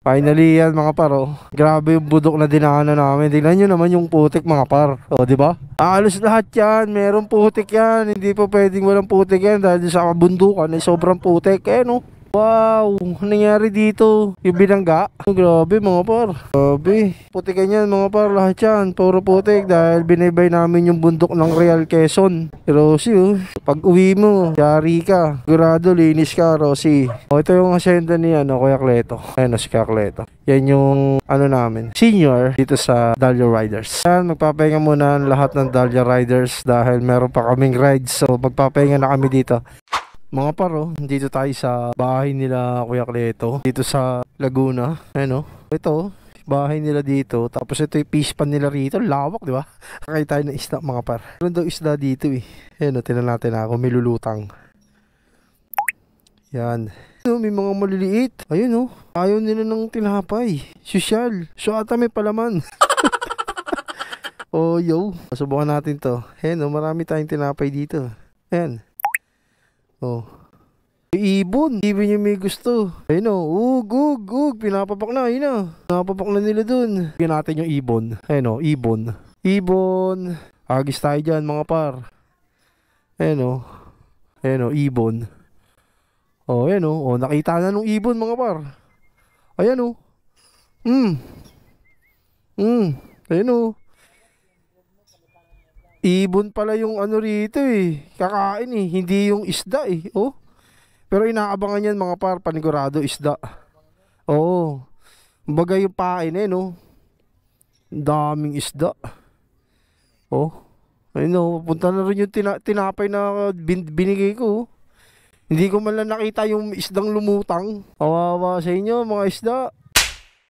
Finally yan mga par, oh. Grabe yung budok na dinaanan namin. Tingnan nyo naman yung putik mga par. O, di ba? Halos lahat yan. Meron putik yan. Hindi po pwedeng walang putik yan dahil sa kabundukan ay sobrang putik. Eh no? Wow, nangyari dito? Yung binangga? Grabe mga par. Grabe. Putikan yan mga par. Lahat yan. Puro putik dahil binaybay namin yung bundok ng Real Quezon. Rosie, oh. Pag uwi mo, yari ka. Sigurado, linis ka, Rosie. O, ito yung asyenda ni Kuya Cleto. Ayan, si Kuya Cleto. Yan yung namin, senior dito sa Dahlia Riders. Yan, magpapahinga muna ang lahat ng Dahlia Riders dahil meron pa kaming rides. So, magpapahinga na kami dito. Mga paro, dito tayo sa bahay nila Kuya Cleto, dito sa Laguna. Ano? Ito, bahay nila dito. Tapos ito yung fish pan nila rito. Lawak, di ba? Kakain tayo ng isda mga par. Meron daw isda dito eh. Ayan, tinan natin ako, may lulutang. Yan. May mga maliliit. Ayun oh. Ayaw nila ng tinapay. Sosyal. So ata may palaman. Oh yo. Subukan natin to. Ayan oh, marami tayong tinapay dito. Ayan. Oh. Ibon. Ibon yung may gusto. Ayun oh. Ug. Pinapapak na. Ayun na. Pinapapak na nila dun. Bigyan natin yung ibon. Ayun oh. Ibon. Ibon. Agis tayo dyan mga par. Ayun oh. Ayun oh. Ibon. Oh, ayan oh. Oh, nakita na nung ibon mga par. Ayan oh. Ayan oh. Ibon pala yung rito eh. Kakain eh. Hindi yung isda eh. Oh. Pero inaabangan yan mga par. Panigurado isda. Oo. Baga yung pain eh no. Daming isda. Oh. Ayun oh. Punta na rin yung tinapay na binigay ko oh. Hindi ko man lang nakita yung isdang lumutang. Kawawa sa inyo mga isda.